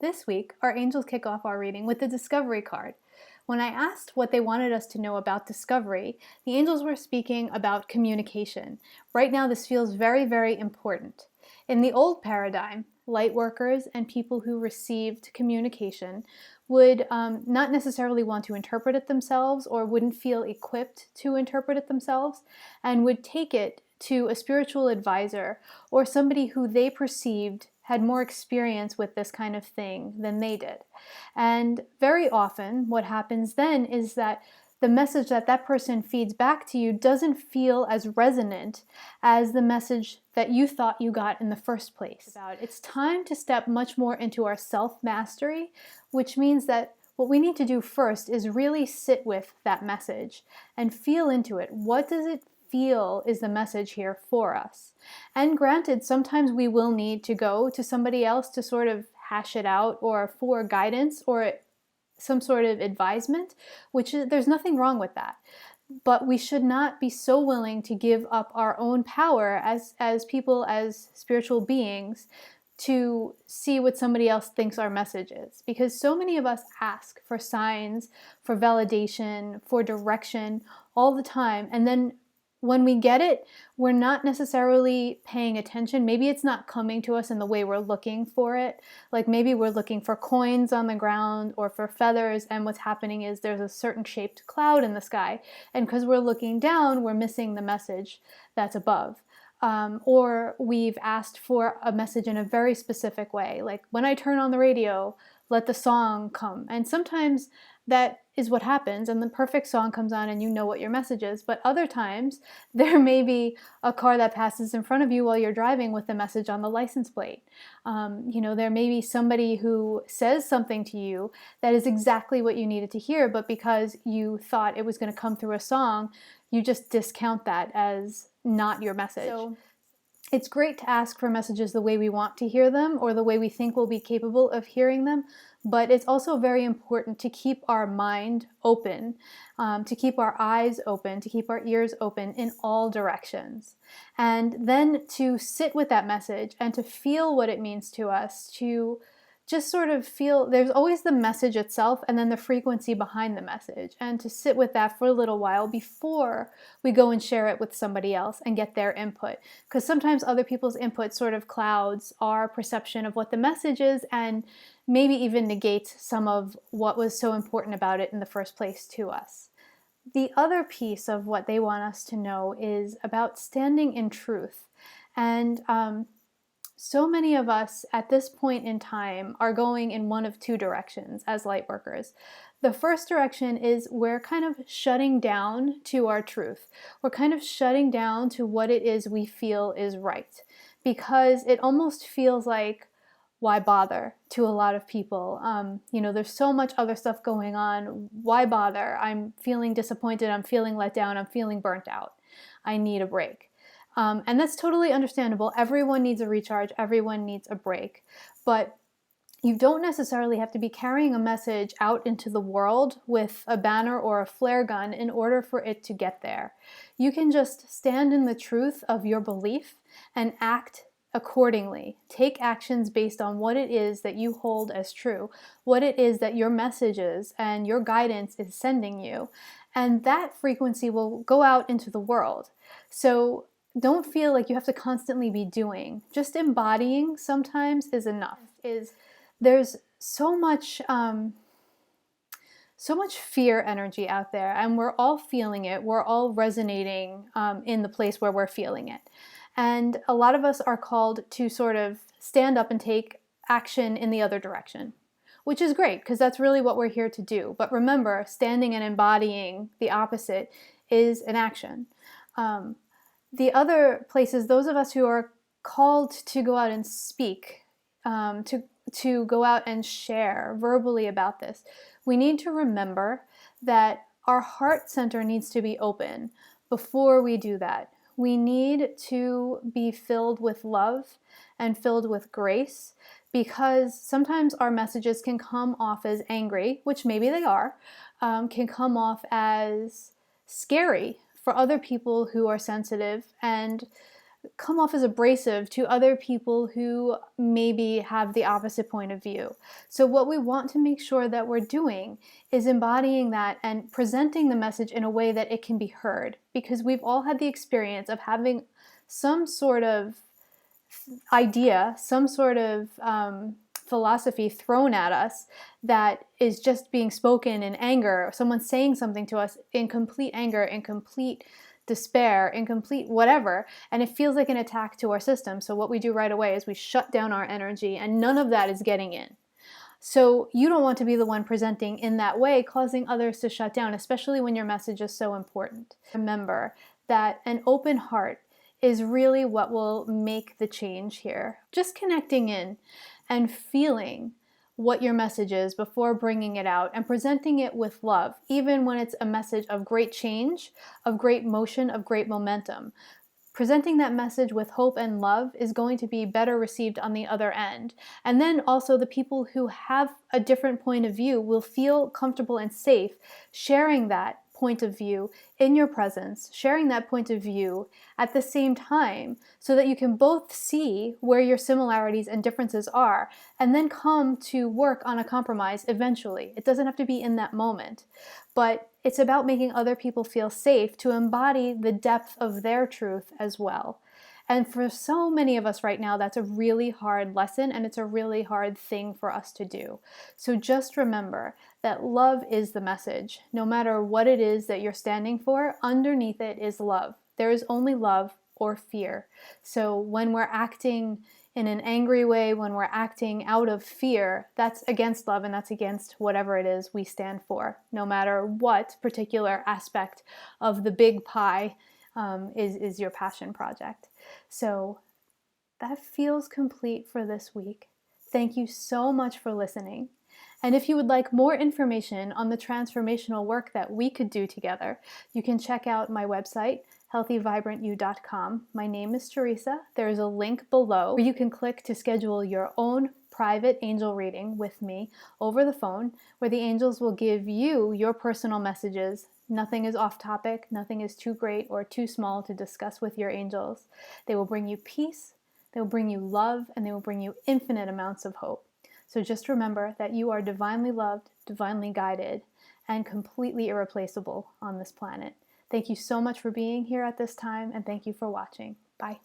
This week, our angels kick off our reading with the Discovery card. When I asked what they wanted us to know about discovery, the angels were speaking about communication. Right now, this feels very, very important. In the old paradigm, light workers and people who received communication would not necessarily want to interpret it themselves or wouldn't feel equipped to interpret it themselves and would take it to a spiritual advisor or somebody who they perceived had more experience with this kind of thing than they did. And very often what happens then is that the message that that person feeds back to you doesn't feel as resonant as the message that you thought you got in the first place. It's time to step much more into our self-mastery, which means that what we need to do first is really sit with that message and feel into it. What does it feel is the message here for us? And granted, sometimes we will need to go to somebody else to sort of hash it out or for guidance or some sort of advisement, there's nothing wrong with that. But we should not be so willing to give up our own power as people, as spiritual beings, to see what somebody else thinks our message is. Because so many of us ask for signs, for validation, for direction all the time, and then when we get it, we're not necessarily paying attention. Maybe it's not coming to us in the way we're looking for it. Like maybe we're looking for coins on the ground or for feathers, and what's happening is there's a certain shaped cloud in the sky. And because we're looking down, we're missing the message that's above. Or we've asked for a message in a very specific way. Like when I turn on the radio, let the song come. And sometimes that is what happens, and the perfect song comes on and you know what your message is. But other times, there may be a car that passes in front of you while you're driving with the message on the license plate. There may be somebody who says something to you that is exactly what you needed to hear, but because you thought it was going to come through a song, you just discount that as not your message. So it's great to ask for messages the way we want to hear them or the way we think we'll be capable of hearing them, but it's also very important to keep our mind open, to keep our eyes open, to keep our ears open in all directions. And then to sit with that message and to feel what it means to us, to just sort of feel, there's always the message itself and then the frequency behind the message, and to sit with that for a little while before we go and share it with somebody else and get their input. Because sometimes other people's input sort of clouds our perception of what the message is and maybe even negates some of what was so important about it in the first place to us. The other piece of what they want us to know is about standing in truth. And so many of us at this point in time are going in one of two directions as light workers. The first direction is we're kind of shutting down to our truth. We're kind of shutting down to what it is we feel is right, because it almost feels like, why bother to a lot of people? There's so much other stuff going on. Why bother? I'm feeling disappointed. I'm feeling let down. I'm feeling burnt out. I need a break. And that's totally understandable. Everyone needs a recharge. Everyone needs a break. But you don't necessarily have to be carrying a message out into the world with a banner or a flare gun in order for it to get there. You can just stand in the truth of your belief and act accordingly. Take actions based on what it is that you hold as true, what it is that your messages and your guidance is sending you. And that frequency will go out into the world. So don't feel like you have to constantly be doing. Just embodying sometimes is enough. There's so much fear energy out there, and we're all feeling it. We're all resonating in the place where we're feeling it. And a lot of us are called to sort of stand up and take action in the other direction, which is great because that's really what we're here to do. But remember, standing and embodying the opposite is an action. The other places, those of us who are called to go out and speak, to go out and share verbally about this, we need to remember that our heart center needs to be open before we do that. We need to be filled with love and filled with grace, because sometimes our messages can come off as angry, which maybe they are, can come off as scary for other people who are sensitive, and come off as abrasive to other people who maybe have the opposite point of view. So what we want to make sure that we're doing is embodying that and presenting the message in a way that it can be heard, because we've all had the experience of having some sort of idea, some sort of philosophy thrown at us that is just being spoken in anger, or someone saying something to us in complete anger, in complete despair, in complete whatever, and it feels like an attack to our system. So what we do right away is we shut down our energy, and none of that is getting in. So you don't want to be the one presenting in that way, causing others to shut down, especially when your message is so important. Remember that an open heart is really what will make the change here. Just connecting in and feeling what your message is before bringing it out and presenting it with love, even when it's a message of great change, of great motion, of great momentum. Presenting that message with hope and love is going to be better received on the other end. And then also the people who have a different point of view will feel comfortable and safe sharing that point of view in your presence, sharing that point of view at the same time, so that you can both see where your similarities and differences are, and then come to work on a compromise eventually. It doesn't have to be in that moment, but it's about making other people feel safe to embody the depth of their truth as well. And for so many of us right now, that's a really hard lesson, and it's a really hard thing for us to do. So just remember that love is the message. No matter what it is that you're standing for, underneath it is love. There is only love or fear. So when we're acting in an angry way, when we're acting out of fear, that's against love, and that's against whatever it is we stand for, no matter what particular aspect of the big pie is your passion project. So that feels complete for this week. Thank you so much for listening. And if you would like more information on the transformational work that we could do together, you can check out my website, healthyvibrantyou.com. My name is Theresa. There is a link below where you can click to schedule your own private angel reading with me over the phone, where the angels will give you your personal messages. Nothing is off topic, nothing is too great or too small to discuss with your angels. They will bring you peace, they will bring you love, and they will bring you infinite amounts of hope. So just remember that you are divinely loved, divinely guided, and completely irreplaceable on this planet. Thank you so much for being here at this time, and thank you for watching. Bye.